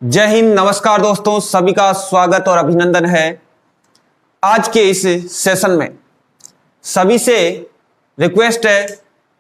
जय हिंद, नमस्कार दोस्तों, सभी का स्वागत और अभिनंदन है। आज के इस सेशन में सभी से रिक्वेस्ट है,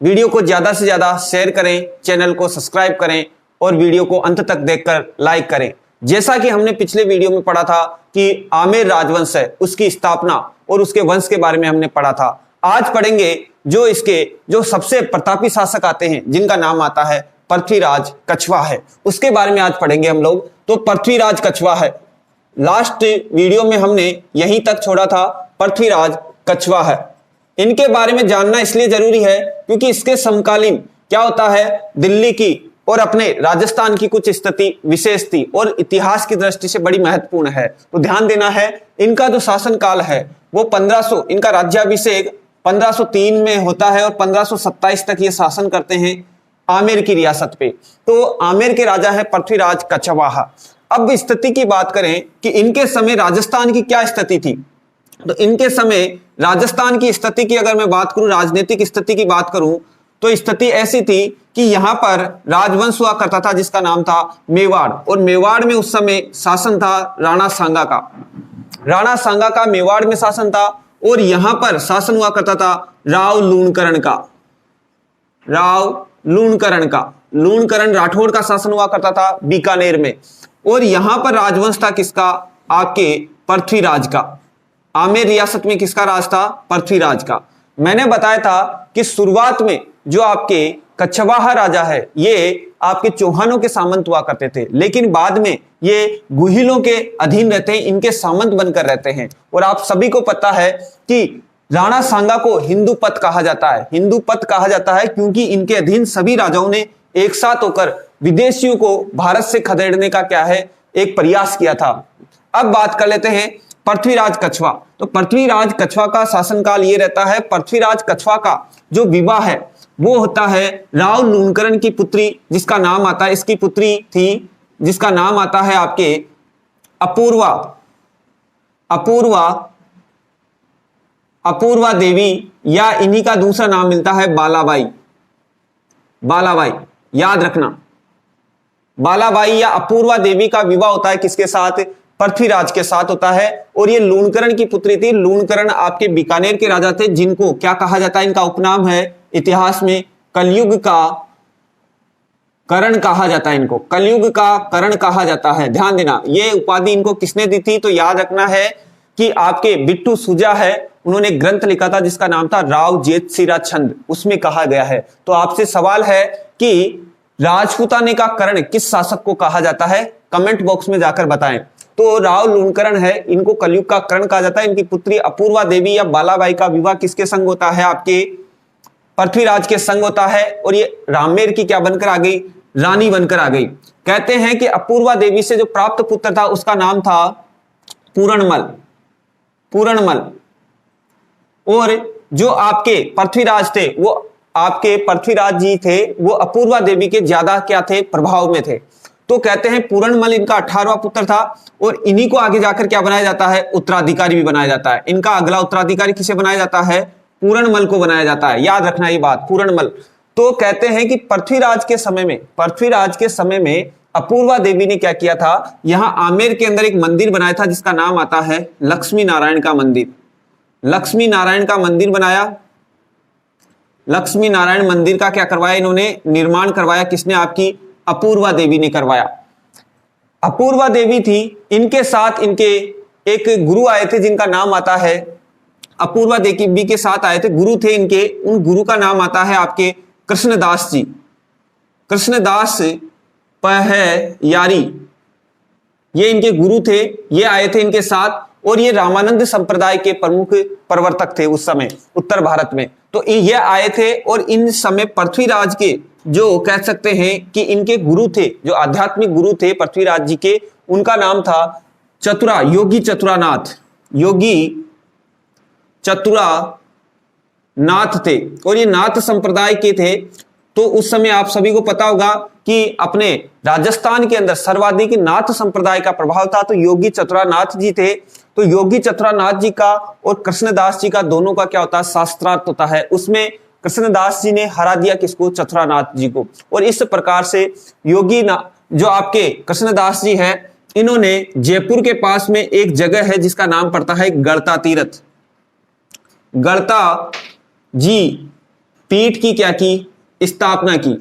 वीडियो को ज़्यादा से ज़्यादा शेयर करें, चैनल को सब्सक्राइब करें और वीडियो को अंत तक देखकर लाइक करें। जैसा कि हमने पिछले वीडियो में पढ़ा था कि आमेर राजवंश है, उसकी स्थापना और उसके वंश के बारे में हमने पढ़ा था। आज पढ़ेंगे जो सबसे प्रतापी शासक आते हैं, जिनका नाम आता है पृथ्वीराज कछवाहा है, उसके बारे में आज पढ़ेंगे हम लोग। तो पृथ्वीराज कछवाहा है, लास्ट वीडियो में हमने यहीं तक छोड़ा था। पृथ्वीराज कछवाहा है, इनके बारे में जानना इसलिए जरूरी है क्योंकि इसके समकालीन क्या होता है, दिल्ली की और अपने राजस्थान की कुछ स्थिति विशेष थी और इतिहास की दृष्टि से बड़ी महत्वपूर्ण है। तो ध्यान देना है, इनका जो शासन काल है वो 1500, इनका राज्याभिषेक 1503 में होता है और 1527 तक ये शासन करते हैं आमेर की रियासत पे। तो आमेर के राजा है पृथ्वीराज कछवाहा। अब स्थिति की बात करें कि इनके समय राजस्थान की क्या स्थिति थी, तो इनके समय राजस्थान की स्थिति की अगर मैं बात करूं, राजनीतिक स्थिति की बात करूं, तो स्थिति ऐसी थी कि यहां पर राजवंश हुआ करता था जिसका नाम था मेवाड़, और मेवाड़ में उस समय शासन था राणा सांगा का। राणा सांगा का मेवाड़ में शासन था और यहां पर शासन हुआ करता था राव लूणकरण का। राव लूणकरण का, लूणकरण राठौड़ का शासन हुआ करता था बीकानेर में। और यहां पर राजवंश था किसका, आपके पृथ्वीराज का। आमेर रियासत में किसका राज था, पृथ्वीराज का। मैंने बताया था कि शुरुआत में जो आपके कछवाहा राजा है ये आपके चौहानों के सामंत हुआ करते थे, लेकिन बाद में ये गुहिलों के अधीन रहते हैं, इनके सामंत बनकर रहते हैं। और आप सभी को पता है कि राणा सांगा को हिंदू पथ कहा जाता है। हिंदू पथ कहा जाता है क्योंकि इनके अधीन सभी राजाओं ने एक साथ होकर विदेशियों को भारत से खदेड़ने का क्या है, एक प्रयास किया था। अब बात कर लेते हैं पृथ्वीराज कछवाहा। तो पृथ्वीराज कछवाहा का शासनकाल ये रहता है। पृथ्वीराज कछवाहा का जो विवाह है वो होता है राव लूणकरण की पुत्री, जिसका नाम आता है, इसकी पुत्री थी जिसका नाम आता है आपके अपूर्वा देवी, या इन्हीं का दूसरा नाम मिलता है बालाबाई। बालाबाई याद रखना, बालाबाई या अपूर्वा देवी का विवाह होता है किसके साथ, पृथ्वीराज के साथ होता है। और ये लूणकरण की पुत्री थी। लूणकरण आपके बीकानेर के राजा थे, जिनको क्या कहा जाता है, इनका उपनाम है इतिहास में कलयुग का करण कहा जाता है। इनको कलयुग का करण कहा जाता है। ध्यान देना, ये उपाधि इनको किसने दी थी, तो याद रखना है कि आपके बिट्टू सुजा है, उन्होंने ग्रंथ लिखा था जिसका नाम था राव जेतसिरा छंद, उसमें कहा गया है। तो आपसे सवाल है कि राजपूताने का करण किस शासक को कहा जाता है, कमेंट बॉक्स में जाकर बताएं। तो राव लूणकरण है, इनको कलयुग का करण कहा जाता है। इनकी पुत्री अपूर्वा देवी या बालाबाई का विवाह किसके संग होता है, आपके पृथ्वीराज के संग होता है। और ये रामेर की क्या बनकर आ गई, रानी बनकर आ गई। कहते हैं कि अपूर्वा देवी से जो प्राप्त पुत्र था उसका नाम था पूरणमल। और जो आपके पृथ्वीराज थे, वो आपके पृथ्वीराज जी थे, वो अपूर्वा देवी के ज्यादा क्या थे, प्रभाव में थे। तो कहते हैं पूरणमल इनका 18वां पुत्र था और इन्हीं को आगे जाकर क्या बनाया जाता है, उत्तराधिकारी भी बनाया जाता है। इनका अगला उत्तराधिकारी किसे बनाया जाता है, पूरणमल को बनाया जाता है। याद रखना ये बात, पूरणमल। तो कहते हैं कि पृथ्वीराज के समय में अपूर्वा देवी ने क्या किया था, यहां आमेर के अंदर एक मंदिर बनाया था जिसका नाम आता है लक्ष्मी नारायण का मंदिर। लक्ष्मी नारायण का मंदिर बनाया। लक्ष्मी नारायण मंदिर का क्या करवाया, इन्होंने निर्माण करवाया। किसने, आपकी अपूर्वा देवी ने करवाया। अपूर्वा देवी थी, इनके साथ इनके एक गुरु आए थे जिनका नाम आता है, अपूर्वा देवी के साथ आए थे गुरु थे इनके, उन गुरु का नाम आता है आपके कृष्णदास जी। कृष्णदास पहयारी, ये इनके गुरु थे, ये आए थे इनके साथ। और ये रामानंद संप्रदाय के प्रमुख प्रवर्तक थे उस समय उत्तर भारत में। तो ये आए थे और इन समय पृथ्वीराज के जो कह सकते हैं कि इनके गुरु थे, जो आध्यात्मिक गुरु थे पृथ्वीराज जी के, उनका नाम था योगी चतुरानाथ थे। और ये नाथ संप्रदाय के थे। तो उस समय आप सभी को पता होगा कि अपने राजस्थान के अंदर सर्वाधिक नाथ संप्रदाय का प्रभाव था, तो योगी चतुरानाथ जी थे। तो योगी चतुरानाथ जी का और कृष्णदास जी का दोनों का क्या होता है, शास्त्रार्थ होता है। उसमें कृष्णदास जी ने हरा दिया किसको, चतुरानाथ जी को। और इस प्रकार से जो आपके कृष्णदास जी हैं, इन्होंने जयपुर के पास में एक जगह है जिसका नाम पड़ता है गड़ता तीर्थ, गड़ता जी पीठ की क्या की स्थापना की,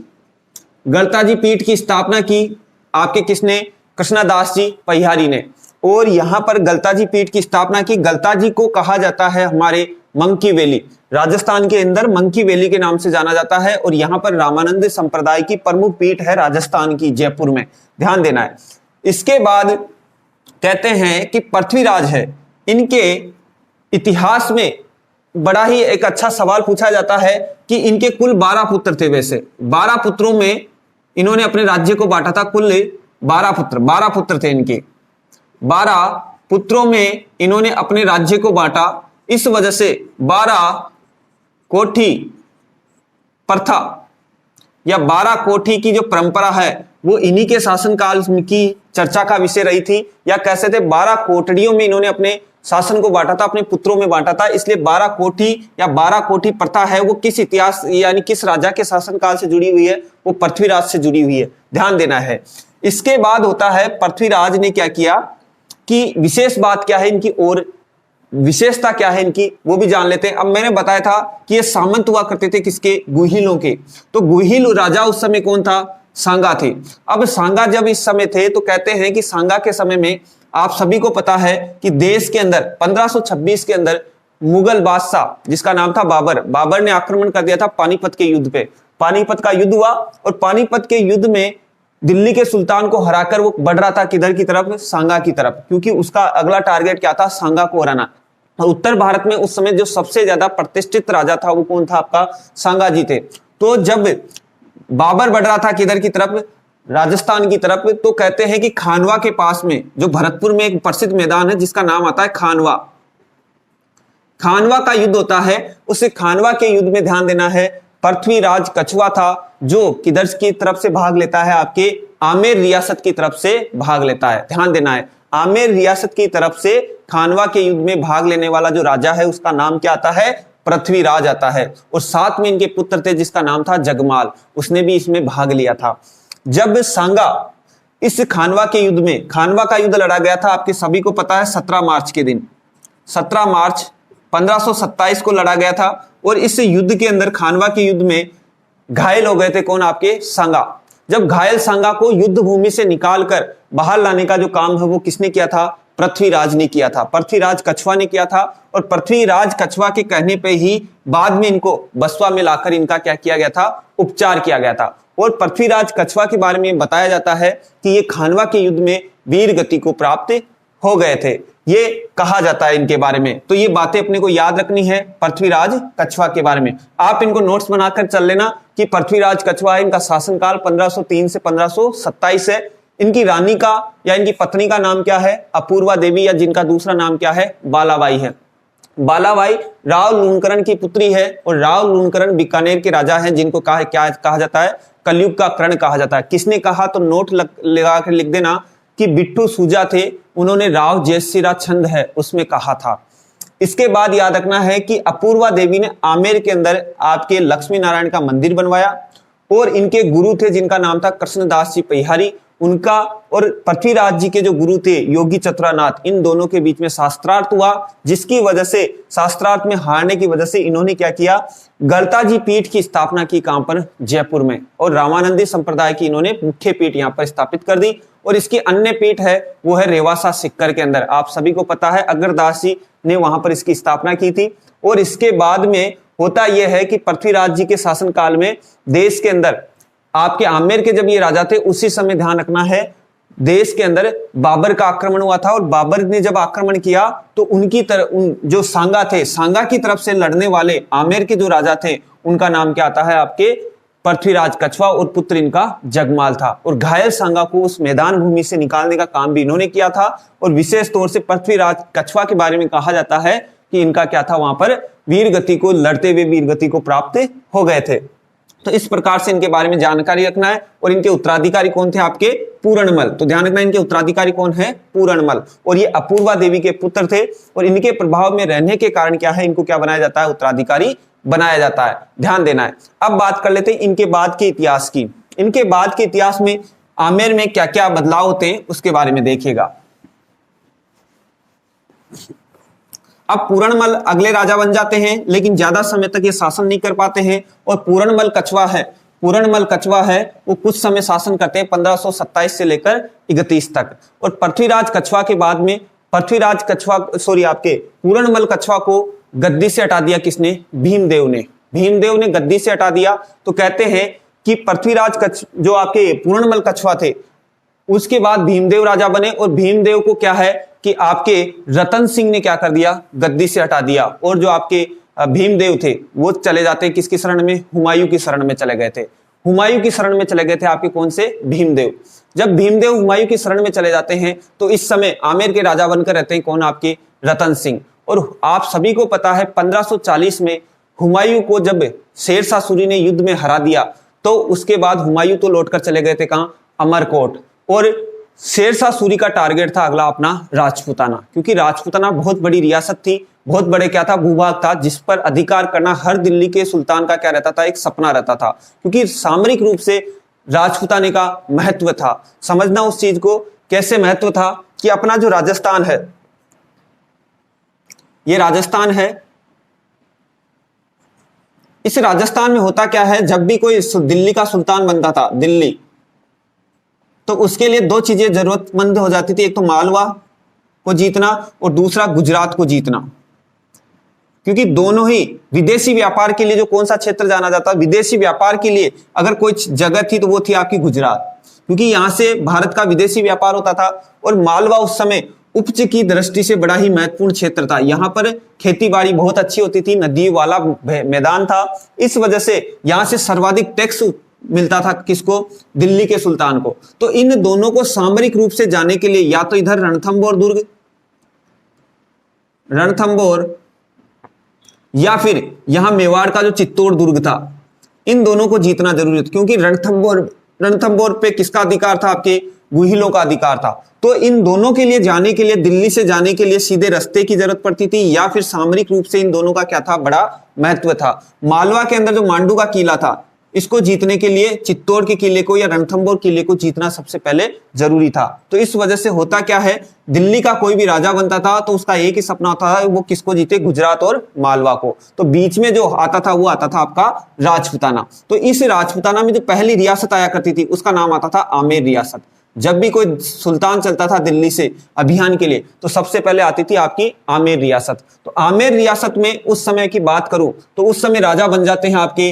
गड़ता जी पीठ की स्थापना की आपके किसने, कृष्णदास जी पैहारी ने। और यहां पर गलता जी पीठ की स्थापना की। गलता जी को कहा जाता है हमारे मंकी वैली, राजस्थान के अंदर मंकी वैली के नाम से जाना जाता है। और यहां पर रामानंद संप्रदाय की प्रमुख पीठ है राजस्थान की, जयपुर में, ध्यान देना है। इसके बाद कहते हैं कि पृथ्वीराज है, इनके इतिहास में बड़ा ही एक अच्छा सवाल पूछा जाता है कि इनके कुल 12 पुत्र थे। वैसे 12 पुत्रों में इन्होंने अपने राज्य को बांटा था, कुल 12 पुत्र थे इनके। 12 पुत्रों में इन्होंने अपने राज्य को बांटा। इस वजह से 12 कोठी प्रथा या 12 कोठी की जो परंपरा है वो इन्हीं के शासनकाल की चर्चा का विषय रही थी। या कैसे थे, 12 कोठड़ियों में इन्होंने अपने शासन को बांटा था, अपने पुत्रों में बांटा था। इसलिए 12 कोठी या 12 कोठी प्रथा है वो किस इतिहास यानी किस राजा के शासनकाल से जुड़ी हुई है, वो पृथ्वीराज से जुड़ी हुई है, ध्यान देना है। इसके बाद होता है पृथ्वीराज ने क्या किया कि विशेष बात क्या है इनकी और विशेषता क्या है इनकी, वो भी जान लेते हैं। अब मैंने बताया था कि ये सामंत हुआ करते थे किसके, गुहिलों के। तो गुहिल राजा उस समय कौन था, सांगा थे। अब सांगा जब इस समय थे तो कहते हैं कि सांगा के समय में आप सभी को पता है कि देश के अंदर 1526 के अंदर मुगल बादशाह जिसका नाम था बाबर, बाबर ने आक्रमण कर दिया था पानीपत के युद्ध पे। पानीपत का युद्ध हुआ और पानीपत के युद्ध में दिल्ली के सुल्तान को हराकर वो बढ़ रहा था किधर की तरफ, सांगा की तरफ, क्योंकि उसका अगला टारगेट क्या था, सांगा को हराना। और उत्तर भारत में उस समय जो सबसे ज्यादा प्रतिष्ठित राजा था वो कौन था, आपका सांगा जी थे। तो जब बाबर बढ़ रहा था किधर की तरफ, राजस्थान की तरफ, तो कहते हैं कि खानवा के पास में जो भरतपुर में एक प्रसिद्ध मैदान है जिसका नाम आता है खानवा, खानवा का युद्ध होता है। उस खानवा के युद्ध में ध्यान देना है पृथ्वीराज कछुआ था जो किधर की तरफ से भाग लेता है, आपके आमेर रियासत की तरफ से भाग लेता है। ध्यान देना है आमेर रियासत की तरफ से खानवा के युद्ध में भाग लेने वाला जो राजा है उसका नाम क्या आता है, पृथ्वीराज आता है। और साथ में इनके पुत्र थे जिसका नाम था जगमाल, उसने भी इसमें भाग लिया था। जब सांगा इस खानवा के युद्ध में, खानवा का युद्ध लड़ा गया था आपके सभी को पता है 17 मार्च के दिन, 17 मार्च 1527 को लड़ा गया था। और इस युद्ध के अंदर, खानवा के युद्ध में घायल हो गए थे कौन, आपके सांगा। जब घायल सांगा को युद्ध भूमि से निकालकर बाहर लाने का जो काम है वो किसने किया था, पृथ्वीराज ने किया था, पृथ्वीराज कछुआ ने किया था। और पृथ्वीराज कछुआ के कहने पे ही बाद में इनको बसवा में लाकर इनका क्या किया गया था, उपचार किया गया था। और पृथ्वीराज कछुआ के बारे में बताया जाता है कि ये खानवा के युद्ध में वीर गति को प्राप्त हो गए थे, ये कहा जाता है इनके बारे में। तो ये बातें अपने को याद रखनी है पृथ्वीराज कछुआ के बारे में। आप इनको नोट्स बनाकर चल लेना कि पृथ्वीराज कछुआ है, इनका शासनकाल 1503 से 1527 है। इनकी रानी का या इनकी पत्नी का नाम क्या है, अपूर्वा देवी, या जिनका दूसरा नाम क्या है, बालाबाई है। बालाबाई राव लूणकरण की पुत्री है और राव लूणकरण बीकानेर के राजा हैं जिनको क्या कहा जाता है, कलयुग का कर्ण कहा जाता है। किसने कहा, तो नोट लगा कर लिख देना कि बिट्टू सूजा थे, उन्होंने राव जयसिरा छंद है उसमें कहा था। इसके बाद याद रखना है कि अपूर्वा देवी ने आमेर के अंदर आपके लक्ष्मी नारायण का मंदिर बनवाया। और इनके गुरु थे जिनका नाम था कृष्णदास जी पैहारी, उनका और पृथ्वीराज जी के जो गुरु थे योगी चतुरानाथ, इन दोनों के बीच में शास्त्रार्थ हुआ, जिसकी वजह से शास्त्रार्थ में हारने की वजह से इन्होंने क्या किया, गलता जी पीठ की स्थापना की कहां पर, जयपुर में। और रामानंदी संप्रदाय की इन्होंने मुख्य पीठ यहां पर स्थापित कर दी। और इसकी अन्य पीठ है वो है रेवासा सिक्कर के अंदर, आप सभी को पता है अग्रदास जी ने वहां पर इसकी स्थापना की थी। और इसके बाद में होता यह है कि पृथ्वीराज जी के शासनकाल में देश के अंदर आपके आमेर के जब ये राजा थे उसी समय ध्यान रखना है देश के अंदर बाबर का आक्रमण हुआ था। और बाबर ने जब आक्रमण किया तो उनकी तरफ जो सांगा थे, सांगा की तरफ से लड़ने वाले आमेर के जो राजा थे उनका नाम क्या आता है, आपके पृथ्वीराज कछुआ, और पुत्र इनका जगमाल था। और घायल सांगा को उस मैदान भूमि से निकालने का काम भी इन्होंने किया था। और विशेष तौर से पृथ्वीराज कछुआ के बारे में कहा जाता है कि इनका क्या था, वहां पर वीर गति को, लड़ते हुए वीर गति को प्राप्त हो गए थे। तो इस प्रकार से इनके बारे में जानकारी रखना है। और इनके उत्तराधिकारी कौन थे, आपके पूरणमल। तो ध्यान रखना इनके उत्तराधिकारी कौन है, पूरणमल। और ये अपूर्वा देवी के पुत्र थे। और इनके प्रभाव में रहने के कारण क्या है, इनको क्या बनाया जाता है, उत्तराधिकारी बनाया जाता है, ध्यान देना है। अब बात कर लेते हैं इनके बाद के इतिहास की। इनके बाद के इतिहास में आमेर में क्या क्या बदलाव होते हैं उसके बारे में देखिएगा। अब पूरणमल अगले राजा बन जाते हैं, लेकिन ज्यादा समय तक ये शासन नहीं कर पाते हैं। और पूरणमल कछवा है वो कुछ समय शासन करते हैं 1527 से लेकर 31 तक। और पृथ्वीराज कछवा के बाद में पूरणमल कछवा को गद्दी से हटा दिया किसने? भीमदेव ने गद्दी से हटा दिया। तो कहते हैं कि पृथ्वीराज जो आपके पूरणमल कछवा थे उसके बाद भीमदेव राजा बने, और भीमदेव को क्या है कि आपके रतन सिंह ने क्या कर दिया? गद्दी से हटा दिया। और जो आपके भीमदेव थे वो चले जाते हैं किसकी शरण में? हुमायूं की शरण में चले गए थे। आपके कौन से? भीमदेव। जब भीमदेव हुमायूं की शरण में चले जाते हैं तो इस समय आमेर के राजा बनकर रहते हैं कौन? आपके रतन सिंह। और आप सभी को पता है 1540 में हुमायूं को जब शेरशाह सूरी ने युद्ध में हरा दिया तो उसके बाद हुमायूं तो लौटकर चले गए थे कहां? अमरकोट। और शेरशाह सूरी का टारगेट था अगला अपना राजपूताना, क्योंकि राजपूताना बहुत बड़ी रियासत थी, बहुत बड़े क्या था? भूभाग था, जिस पर अधिकार करना हर दिल्ली के सुल्तान का क्या रहता था? एक सपना रहता था, क्योंकि सामरिक रूप से राजपूताने का महत्व था। समझना उस चीज को, कैसे महत्व था कि अपना जो राजस्थान है, ये राजस्थान है, इस राजस्थान में होता क्या है, जब भी कोई दिल्ली का सुल्तान बनता था, दिल्ली, तो उसके लिए दो चीजें जरूरतमंद हो जाती थी। एक तो मालवा को जीतना और दूसरा गुजरात को जीतना, क्योंकि दोनों ही विदेशी व्यापार के लिए जो कौन सा क्षेत्र जाना जाता, विदेशी व्यापार के लिए अगर कोई जगह थी तो वो थी आपकी गुजरात, क्योंकि यहां से भारत का विदेशी व्यापार होता था। और मालवा उस समय उपज की दृष्टि से बड़ा ही महत्वपूर्ण क्षेत्र था। यहां पर खेती बाड़ी बहुत अच्छी होती थी, नदी वाला मैदान था, इस वजह से यहां से सर्वाधिक टैक्स मिलता था किसको? दिल्ली के सुल्तान को। तो इन दोनों को सामरिक रूप से जाने के लिए या तो इधर रणथंबोर या फिर यहां मेवाड़ का जो चित्तौड़ दुर्ग था, इन दोनों को जीतना जरूरी था, क्योंकि रणथंबोर पे किसका अधिकार था? आपके गुहिलों का अधिकार था। तो इन दोनों के लिए जाने के लिए, दिल्ली से जाने के लिए सीधे रास्ते की जरूरत पड़ती थी, या फिर सामरिक रूप से इन दोनों का क्या था? बड़ा महत्व था। मालवा के अंदर जो मांडू का किला था, इसको जीतने के लिए चित्तौड़ के किले को या रणथंबोर किले को जीतना सबसे पहले जरूरी था। तो इस वजह से होता क्या है, दिल्ली का कोई भी राजा बनता था तो उसका एक ही सपना होता था, वो किसको जीते? गुजरात और मालवा को। तो बीच में जो आता था वो आता था आपका राजपूताना। तो इस राजपूताना में जो पहली रियासत आया करती थी उसका नाम आता था आमेर रियासत। जब भी कोई सुल्तान चलता था दिल्ली से अभियान के लिए तो सबसे पहले आती थी आपकी आमेर रियासत। तो आमेर रियासत में उस समय की बात करूं तो उस समय राजा बन जाते हैं आपके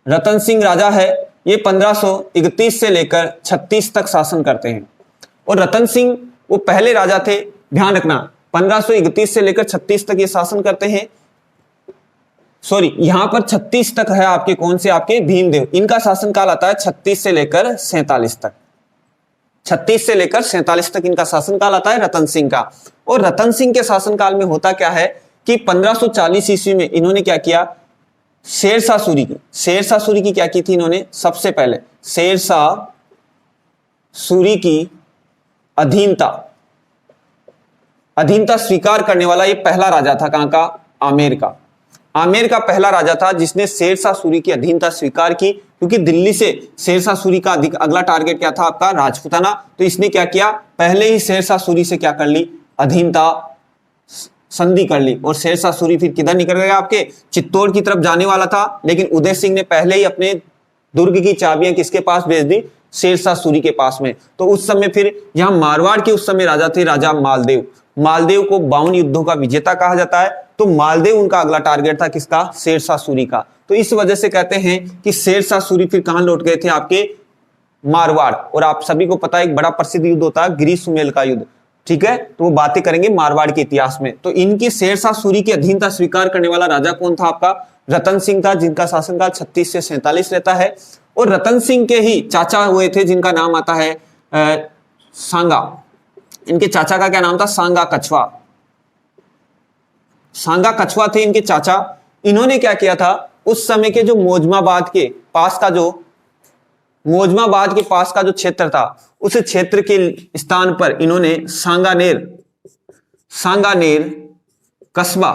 रतन सिंह राजा है। ये 1531 से लेकर 36 तक शासन करते हैं। और रतन सिंह वो पहले राजा थे, ध्यान रखना, 1531 से लेकर 36 तक ये शासन करते हैं। यहां पर 36 तक है आपके कौन से? आपके भीमदेव। इनका शासनकाल आता है 36 से लेकर 47 तक। 36 से लेकर 47 तक इनका शासनकाल आता है रतन सिंह का। और रतन सिंह के शासनकाल में होता क्या है कि 1540 ईस्वी में इन्होंने क्या किया? शेरशाह सूरी की क्या की थी इन्होंने? सबसे पहले शेरशाह सूरी की अधीनता स्वीकार करने वाला ये पहला राजा था। कहां का? आमेर का पहला राजा था जिसने शेरशाह सूरी की अधीनता स्वीकार की, क्योंकि दिल्ली से शेरशाह सूरी का अगला टारगेट क्या था? आपका राजपूताना। तो इसने क्या किया? पहले ही शेरशाह सूरी से क्या कर ली? अधीनता संधि कर ली। और शेरशाह सूरी फिर किधर निकल गया? आपके चित्तौड़ की तरफ जाने वाला था, लेकिन उदय सिंह ने पहले ही अपने दुर्ग की चाबियां किसके पास भेज दी? शेरशाह सूरी के पास में। तो उस समय फिर यहां मारवाड़ के उस समय राजा थे राजा मालदेव को 52 युद्धों का विजेता कहा जाता है। तो मालदेव उनका अगला टारगेट था किसका? शेरशाह सूरी का। तो इस वजह से कहते हैं कि शेरशाह सूरी फिर कहां लौट गए थे? आपके मारवाड़। और आप सभी को पता है एक बड़ा प्रसिद्ध युद्ध होता है गिरी सुमेल का युद्ध, ठीक है? तो वो बातें करेंगे मारवाड़ के इतिहास में। तो इनकी शेरशाह सूरी की अधीनता स्वीकार करने वाला राजा कौन था? आपका रतन सिंह था, जिनका शासनकाल 36 से 47 रहता है। और रतन सिंह के ही चाचा हुए थे जिनका नाम आता है सांगा। इनके चाचा का क्या नाम था? सांगा कछवा थे इनके चाचा। इन्होंने क्या किया था? उस समय के जो मोजमाबाद के पास का जो क्षेत्र था, उस क्षेत्र के स्थान पर इन्होंने सांगानेर कस्बा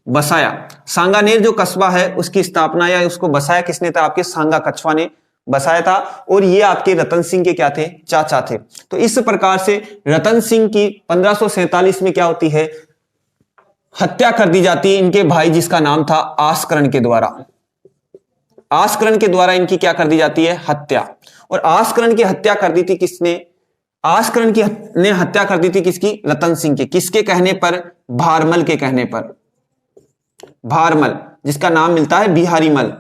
बसाया। सांगानेर जो कस्बा है उसकी स्थापना या उसको बसाया किसने था? आपके सांगा कछवा ने बसाया था और ये आपके रतन सिंह के क्या थे, चाचा थे। तो इस प्रकार से रतन सिंह की 1547 में क्या होती है, हत्या कर दी जाती है इनके भाई जिसका नाम था आस्करण के द्वारा। आस्करण के द्वारा इनकी क्या कर दी जाती है, हत्या। और आस्करण की हत्या कर दी थी किसने, आस्करण की ने हत्या कर दी थी किसकी, रतन सिंह के। किसके कहने पर, भारमल के कहने पर। भारमल जिसका नाम मिलता है बिहारी मल,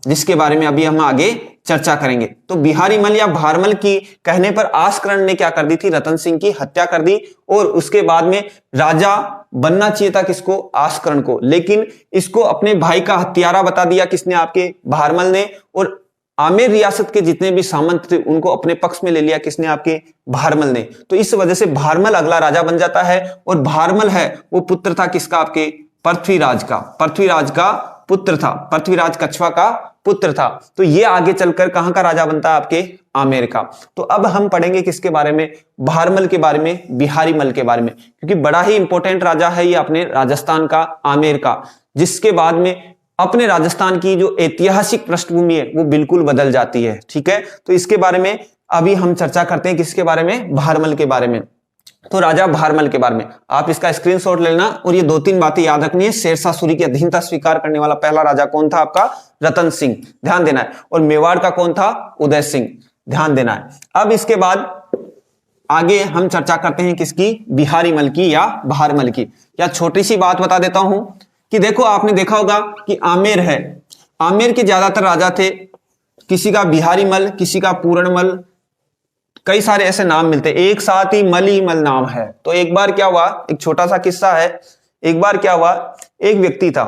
जिसके बारे में अभी हम आगे चर्चा करेंगे। तो बिहारी मल या भारमल की कहने पर आस्करण ने क्या कर दी थी, रतन सिंह की हत्या कर दी। और उसके बाद में राजा बनना चाहिए था किसको, आस्करण को, लेकिन इसको अपने भाई का हत्यारा बता दिया किसने, आपके भारमल ने। और आमेर रियासत के जितने भी सामंत थे उनको अपने पक्ष में ले लिया किसने, आपके भारमल ने। तो इस वजह से भारमल अगला राजा बन जाता है। और भारमल है वो पुत्र था किसका, आपके पृथ्वीराज का। पृथ्वीराज का पुत्र था, पृथ्वीराज कछवा का पुत्र था। तो ये आगे चलकर कहां का राजा बनता है, आपके आमेर का। तो अब हम पढ़ेंगे किसके बारे में, भारमल के बारे में, बिहारी मल के बारे में, क्योंकि बड़ा ही इंपॉर्टेंट राजा है ये अपने राजस्थान का, आमेर का, जिसके बाद में अपने राजस्थान की जो ऐतिहासिक पृष्ठभूमि है वो बिल्कुल बदल जाती है। ठीक है, तो इसके बारे में अभी हम चर्चा करते हैं, किसके बारे में, भारमल के बारे में। तो राजा भारमल के बारे में आप इसका स्क्रीनशॉट लेना और ये 2-3 बातें याद रखनी है। शेरशाह सूरी की अधीनता स्वीकार करने वाला पहला राजा कौन था, आपका रतन सिंह, ध्यान देना है। और मेवाड़ का कौन था, उदय सिंह, ध्यान देना है। अब इसके बाद आगे हम चर्चा करते हैं किसकी, बिहारी मल की या भारमल की। या छोटी सी बात बता देता हूं कि देखो आपने देखा होगा कि आमेर है, आमेर के ज्यादातर राजा थे, किसी का बिहारी मल, किसी का पूरणमल, कई सारे ऐसे नाम मिलते हैं, एक साथ ही मल नाम है। तो एक बार क्या हुआ, एक छोटा सा किस्सा है, एक बार क्या हुआ, एक व्यक्ति था,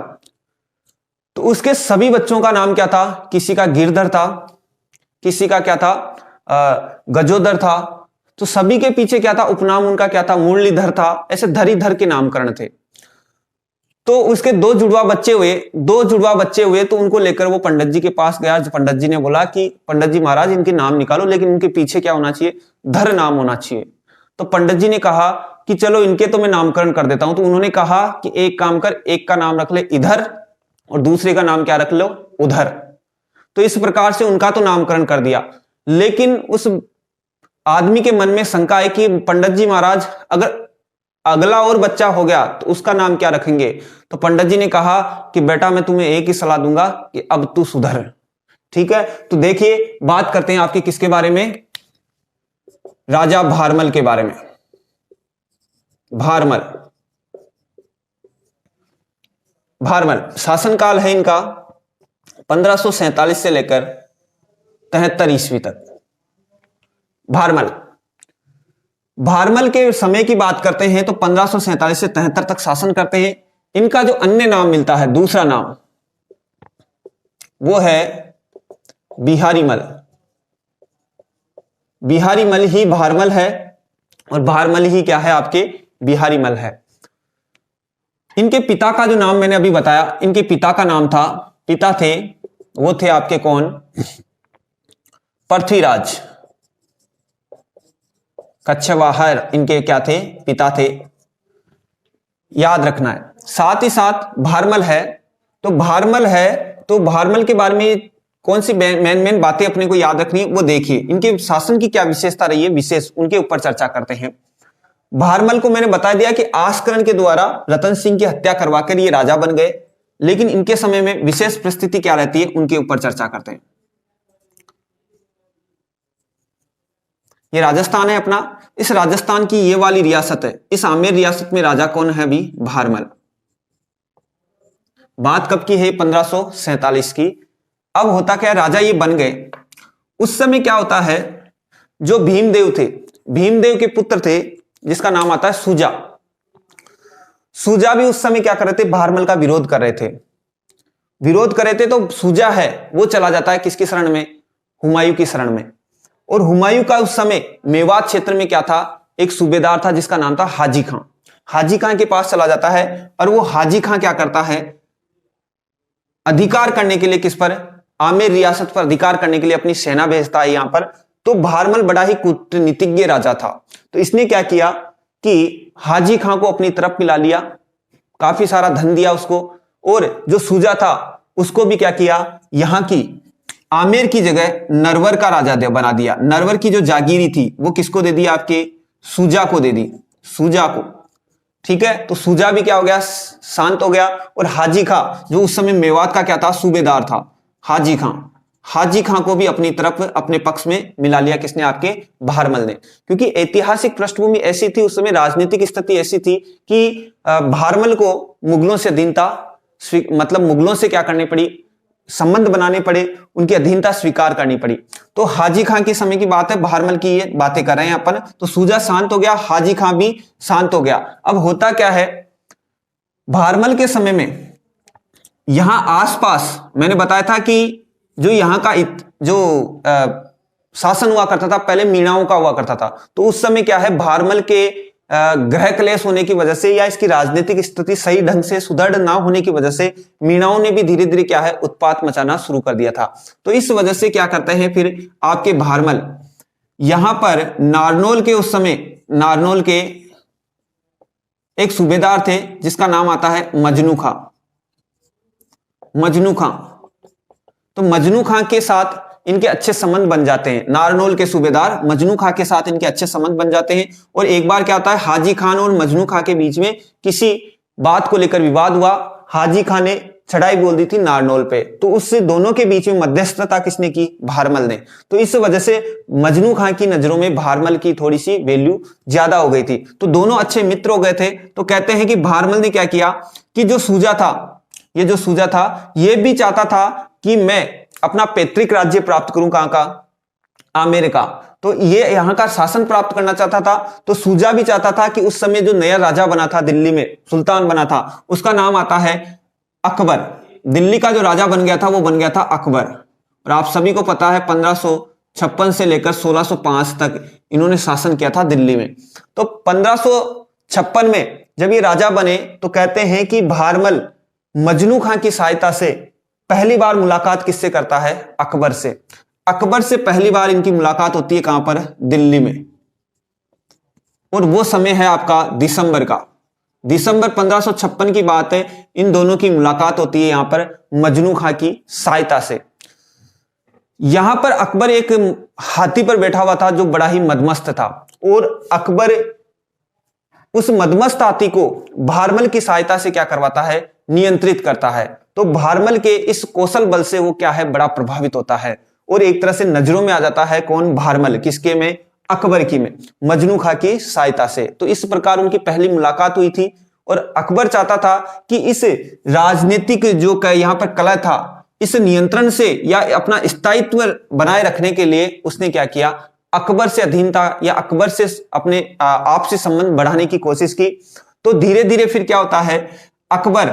तो उसके सभी बच्चों का नाम क्या था, किसी का गिरधर था, किसी का क्या था, गजोदर था। तो सभी के पीछे क्या था, उपनाम उनका क्या था, मुरलीधर था। ऐसे धरीधर के नामकरण थे। तो उसके 2 जुड़वा बच्चे हुए, तो उनको लेकर वो पंडित जी के पास गया। पंडित जी ने बोला कि पंडित जी महाराज इनके नाम निकालो, लेकिन इनके पीछे क्या होना चाहिए, धर नाम होना चाहिए। तो पंडित जी ने कहा कि चलो इनके तो मैं नामकरण कर देता हूं। तो उन्होंने कहा कि एक काम कर, एक का नाम रख ले इधर और दूसरे का नाम क्या रख लो, उधर। तो इस प्रकार से उनका तो नामकरण कर दिया, लेकिन उस आदमी के मन में शंका है कि पंडित जी महाराज अगर अगला और बच्चा हो गया तो उसका नाम क्या रखेंगे। तो पंडित जी ने कहा कि बेटा मैं तुम्हें एक ही सलाह दूंगा कि अब तू सुधर। ठीक है, तो देखिए बात करते हैं आपके किसके बारे में, राजा भारमल के बारे में। भारमल शासनकाल है इनका 1547 से लेकर 73 ईस्वी तक। भारमल के समय की बात करते हैं तो 1547 से 73 तक शासन करते हैं। इनका जो अन्य नाम मिलता है, दूसरा नाम, वो है बिहारी मल। बिहारी मल ही भारमल है और भारमल ही क्या है, आपके बिहारी मल है। इनके पिता का जो नाम मैंने अभी बताया, इनके पिता का नाम था, पिता थे वो थे आपके कौन, पृथ्वीराज कछवाहा इनके क्या थे, पिता थे, याद रखना है। साथ ही साथ भारमल है, तो भारमल के बारे में कौन सी मेन बातें अपने को याद रखनी है वो देखिए। इनके शासन की क्या विशेषता रही है, विशेष उनके ऊपर चर्चा करते हैं। भारमल को मैंने बता दिया कि आस्करण के द्वारा रतन सिंह की हत्या करवाकर ये राजा बन गए, लेकिन इनके समय में विशेष परिस्थिति क्या रहती है उनके ऊपर चर्चा करते हैं। ये राजस्थान है अपना, इस राजस्थान की ये वाली रियासत है, इस आमेर रियासत में राजा कौन है अभी, भारमल। बात कब की है, 1547 की। अब होता क्या, राजा ये बन गए, उस समय क्या होता है, जो भीमदेव थे, भीमदेव के पुत्र थे जिसका नाम आता है सुजा। सुजा भी उस समय क्या कर रहे थे, भारमल का विरोध कर रहे थे। तो सुजा है वो चला जाता है किसकी शरण में, हुमायूं की शरण में। और हुमायूं का उस समय मेवात क्षेत्र में क्या था, एक सूबेदार था जिसका नाम था हाजी खां। हाजी खां के पास चला जाता है और वो हाजी खां क्या करता है, अधिकार करने के लिए किस पर, आमेर रियासत पर अधिकार करने के लिए अपनी सेना भेजता है यहां पर। तो भारमल बड़ा ही कूटनीतिज्ञ राजा था, तो इसने क्या किया कि हाजी खां को अपनी तरफ मिला लिया, काफी सारा धन दिया उसको, और जो सुजा था उसको भी क्या किया, यहां की आमेर की जगह नरवर का राजा बना दिया। नरवर की जो जागीरी थी वो किसको दे दी? आपके सूजा को दे दी, सूजा को। ठीक है, तो सूजा भी क्या हो गया? शांत हो गया। और हाजी खां जो उस समय मेवात का क्या था? सूबेदार था, हाजी खां। हाजी खां को भी अपनी तरफ अपने पक्ष में मिला लिया। किसने? आपके भारमल ने। क्योंकि ऐतिहासिक पृष्ठभूमि ऐसी थी उस समय, राजनीतिक स्थिति ऐसी थी कि भारमल को मुगलों से अधीनता मतलब मुगलों से क्या करनी पड़ी? संबंध बनाने पड़े, उनकी अधीनता स्वीकार करनी पड़ी। तो हाजी खां के समय की बात है, भारमल की ये बातें कर रहे हैं अपन। तो सूजा शांत हो गया, हाजी खां भी शांत हो गया। अब होता क्या है, भारमल के समय में यहां आसपास मैंने बताया था कि जो यहां का जो शासन हुआ करता था पहले मीणाओं का हुआ करता था। तो उस समय क्या है, भारमल के ग्रह क्लेश होने की वजह से या इसकी राजनीतिक स्थिति सही ढंग से सुदृढ़ ना होने की वजह से मीणाओं ने भी धीरे धीरे क्या है, उत्पात मचाना शुरू कर दिया था। तो इस वजह से क्या करते हैं फिर आपके भारमल, यहां पर नारनौल के उस समय नारनौल के एक सूबेदार थे जिसका नाम आता है मजनू खां। मजनू खां, तो मजनू खां के साथ इनके अच्छे संबंध बन जाते हैं। नारनौल के सूबेदार मजनू खां के साथ इनके अच्छे संबंध बन जाते हैं। और एक बार क्या होता है, हाजी खान और मजनू खां के बीच में किसी बात को लेकर विवाद हुआ। हाजी खान ने चढ़ाई बोल दी थी नारनौल पे, तो उससे दोनों के बीच में मध्यस्थता किसने की? भारमल ने। तो इस वजह से मजनू खां की नजरों में भारमल की थोड़ी सी वैल्यू ज्यादा हो गई थी। तो दोनों अच्छे मित्र हो गए थे। तो कहते हैं कि भारमल ने क्या किया कि जो सूजा था, ये जो सूजा था ये भी चाहता था कि मैं अपना पैतृक राज्य प्राप्त करूं। कहां का? आमेर का। तो ये यहां का शासन प्राप्त करना चाहता था। तो सूजा भी चाहता था कि उस समय जो नया राजा बना था दिल्ली में, सुल्तान बना था, उसका नाम आता है अकबर। दिल्ली का जो राजा बन गया था वो बन गया था अकबर। और आप सभी को पता है 1556 से लेकर 1605 तक इन्होंने शासन किया था दिल्ली में। तो 1556 में जब ये राजा बने तो कहते हैं कि भारमल मजनू खां की सहायता से पहली बार मुलाकात किससे करता है? अकबर से। अकबर से पहली बार इनकी मुलाकात होती है कहां पर? दिल्ली में। और वो समय है आपका दिसंबर का। दिसंबर 1556 की बात है, इन दोनों की मुलाकात होती है यहां पर मजनू खां की सहायता से। यहां पर अकबर एक हाथी पर बैठा हुआ था जो बड़ा ही मदमस्त था। और अकबर उस मदमस्त हाथी को भारमल की सहायता से क्या करवाता है? नियंत्रित करता है। तो भारमल के इस कौशल बल से वो क्या है? बड़ा प्रभावित होता है और एक तरह से नजरों में आ जाता है। कौन? भारमल। किसके में? अकबर की में, मजनू खां की सहायता से। तो इस प्रकार उनकी पहली मुलाकात हुई थी। और अकबर चाहता था कि इस राजनीतिक जो यहां पर कला था, इस नियंत्रण से या अपना स्थायित्व बनाए रखने के लिए उसने क्या किया? अकबर से अधीनता या अकबर से अपने आपसी संबंध बढ़ाने की कोशिश की। तो धीरे धीरे फिर क्या होता है, अकबर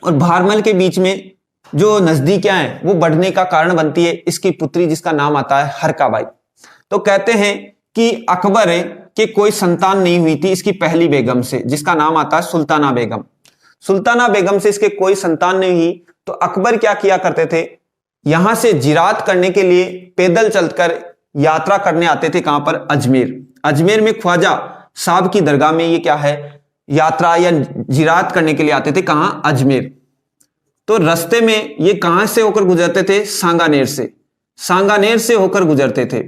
और भारमल के बीच में जो नजदीकियां हैं वो बढ़ने का कारण बनती है इसकी पुत्री जिसका नाम आता है हरकाबाई। तो कहते हैं कि अकबर के कोई संतान नहीं हुई थी इसकी पहली बेगम से, जिसका नाम आता है सुल्ताना बेगम। सुल्ताना बेगम से इसके कोई संतान नहीं हुई। तो अकबर क्या किया करते थे, यहां से जिरात करने के लिए पैदल चलकर यात्रा करने आते थे। कहां पर? अजमेर। अजमेर में ख्वाजा साहब की दरगाह में ये क्या है? यात्रा या जिरात करने के लिए आते थे। कहां? अजमेर। तो रास्ते में ये कहां से होकर गुजरते थे? सांगानेर से। सांगानेर से होकर गुजरते थे।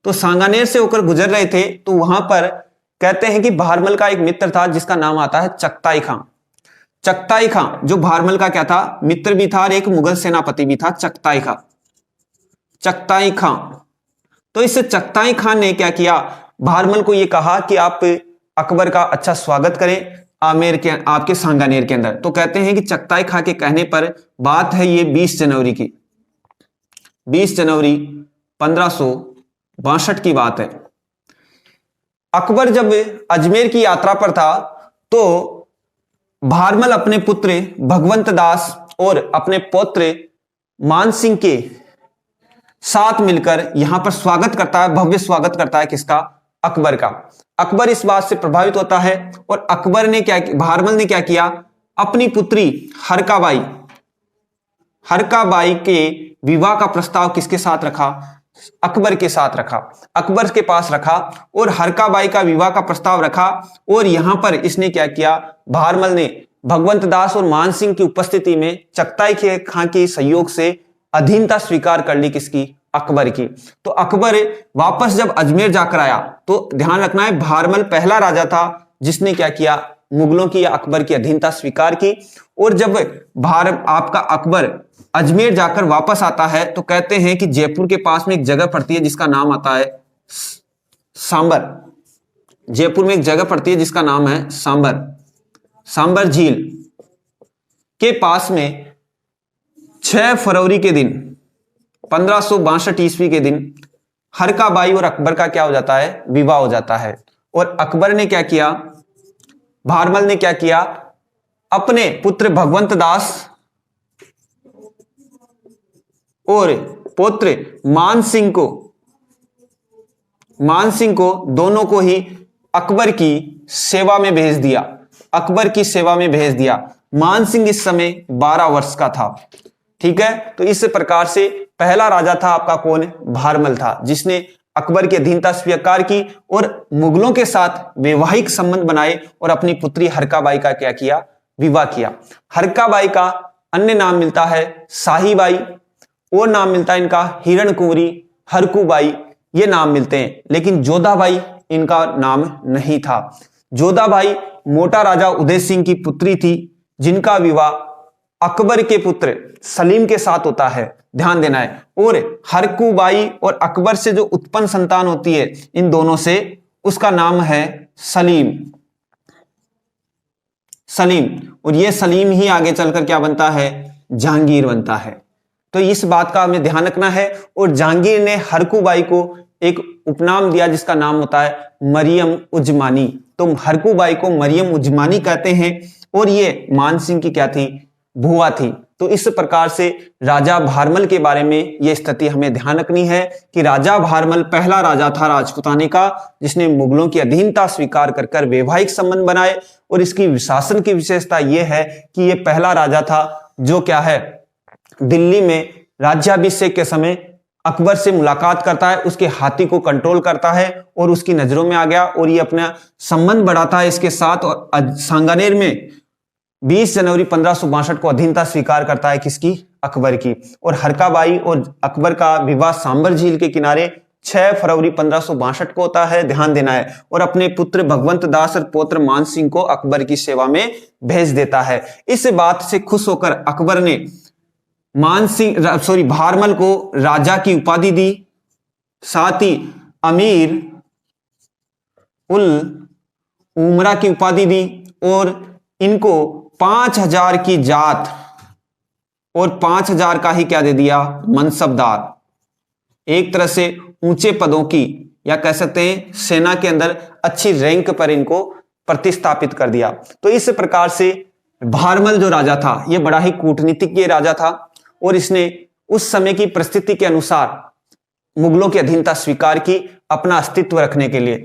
तो सांगानेर से होकर गुजर रहे थे तो वहां पर कहते हैं कि भारमल का एक मित्र था जिसका नाम आता है चगताई खां। चगताई खां जो भारमल का क्या था? मित्र भी था और एक मुगल सेनापति भी था, चगताई खां। चगताई खां। तो इस चगताई खां ने क्या किया? भारमल को यह कहा कि आप अकबर का अच्छा स्वागत करें आमेर के, आपके सांगानेर के अंदर। तो कहते हैं कि चगताई खां के कहने पर, बात है ये 20 जनवरी की, 20 जनवरी 1562 की बात है। अकबर जब अजमेर की यात्रा पर था तो भारमल अपने पुत्र भगवंत दास और अपने पौत्र मान सिंह के साथ मिलकर यहां पर स्वागत करता है, भव्य स्वागत करता है। किसका? अकबर का। अकबर इस बात से प्रभावित होता है और अकबर ने क्या, भारमल ने क्या किया? अपनी पुत्री हरकाबाई के विवाह का प्रस्ताव किसके साथ रखा? अकबर के साथ रखा, अकबर के पास रखा और हरकाबाई का विवाह का प्रस्ताव रखा। और यहां पर इसने क्या किया? भारमल ने भगवंत दास और मान सिंह की उपस्थिति में चगताई खां के सहयोग से अधीनता स्वीकार कर ली किसकी? अकबर की। तो अकबर वापस जब अजमेर जाकर आया, तो ध्यान रखना है भारमल पहला राजा था जिसने क्या किया? मुगलों की या अकबर की अधीनता स्वीकार की। और जब आपका अकबर अजमेर जाकर वापस आता है तो कहते हैं कि जयपुर के पास में एक जगह पड़ती है जिसका नाम आता है सांबर। जयपुर में एक जगह पड़ती है जिसका नाम है सांबर। सांबर झील के पास में 6 फरवरी के दिन 1562 ईस्वी के दिन हरका बाई और अकबर का क्या हो जाता है? विवाह हो जाता है। और अकबर ने क्या किया? भारमल ने क्या किया? अपने पुत्र भगवंत दास और पुत्र मान सिंह को दोनों को ही अकबर की सेवा में भेज दिया। अकबर की सेवा में भेज दिया। मान सिंह इस समय 12 वर्ष का था। ठीक है, तो इस प्रकार से पहला राजा था आपका कौन? भारमल था, जिसने अकबर की अधीनता स्वीकार की और मुगलों के साथ वैवाहिक संबंध बनाए और अपनी पुत्री हरकाबाई का क्या किया? विवाह किया। हरकाबाई का अन्य नाम मिलता है शाहीबाई, और नाम मिलता है इनका हिरण कुंवरी, हरकूबाई, ये नाम मिलते हैं। लेकिन जोधाबाई इनका नाम नहीं था। जोधाबाई मोटा राजा उदय सिंह की पुत्री थी, जिनका विवाह अकबर के पुत्र सलीम के साथ होता है, ध्यान देना है। और हरकूबाई और अकबर से जो उत्पन्न संतान होती है इन दोनों से, उसका नाम है सलीम। सलीम, और ये सलीम ही आगे चलकर क्या बनता है? जहांगीर बनता है। तो इस बात का हमें ध्यान रखना है। और जहांगीर ने हरकूबाई को एक उपनाम दिया जिसका नाम होता है मरियम उजमानी। तो हरकूबाई को मरियम उजमानी कहते हैं और ये मान सिंह की क्या थी? बुआ थी। तो इस प्रकार से राजा भारमल के बारे में यह स्थिति हमें ध्यान रखनी है कि राजा भारमल पहला राजा था राजपूताने का जिसने मुगलों की अधीनता स्वीकार कर वैवाहिक संबंध बनाए। और इसकी शासन की विशेषता यह है कि यह पहला राजा था जो क्या है? दिल्ली में राज्याभिषेक के समय अकबर से मुलाकात करता है, उसके हाथी को कंट्रोल करता है और उसकी नजरों में आ गया और ये अपना संबंध बढ़ाता है इसके साथ। और सांगानेर में 20 जनवरी 1562 को अधीनता स्वीकार करता है किसकी? अकबर की। और हरकाबाई और अकबर का विवाह सांबर झील के किनारे 6 फरवरी 1562 को होता है, ध्यान देना है। और अपने पुत्र भगवंत दास और पौत्र मान सिंह को अकबर की सेवा में भेज देता है। इस बात से खुश होकर अकबर ने भारमल को राजा की उपाधि दी, साथ ही अमीर उल उमरा की उपाधि दी और इनको 5000 की जात और 5000 का ही क्या दे दिया? मनसबदार। एक तरह से ऊंचे पदों की या कह सकते हैं सेना के अंदर अच्छी रैंक पर इनको प्रतिस्थापित कर दिया। तो इस प्रकार से भारमल जो राजा था यह बड़ा ही कूटनीतिज्ञ राजा था और इसने उस समय की परिस्थिति के अनुसार मुगलों की अधीनता स्वीकार की अपना अस्तित्व रखने के लिए।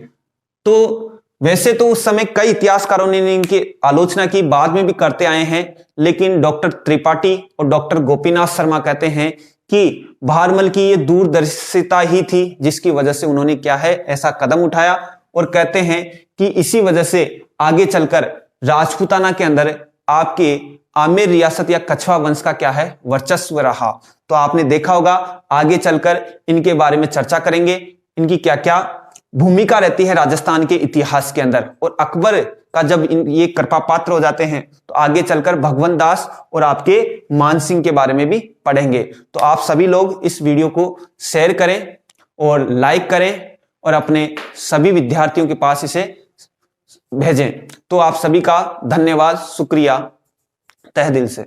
तो वैसे तो उस समय कई इतिहासकारों ने इनकी आलोचना की, बाद में भी करते आए हैं, लेकिन डॉक्टर त्रिपाठी और डॉक्टर गोपीनाथ शर्मा कहते हैं कि भारमल की ये दूरदर्शिता ही थी जिसकी वजह से उन्होंने क्या है ऐसा कदम उठाया। और कहते हैं कि इसी वजह से आगे चलकर राजपूताना के अंदर आपके आमेर रियासत या कछवा वंश का क्या है? वर्चस्व रहा। तो आपने देखा होगा, आगे चलकर इनके बारे में चर्चा करेंगे, इनकी क्या क्या भूमिका रहती है राजस्थान के इतिहास के अंदर। और अकबर का जब ये कृपा पात्र हो जाते हैं तो आगे चलकर भगवंत दास और आपके मान सिंह के बारे में भी पढ़ेंगे। तो आप सभी लोग इस वीडियो को शेयर करें और लाइक करें और अपने सभी विद्यार्थियों के पास इसे भेजें। तो आप सभी का धन्यवाद, शुक्रिया तहे दिल से।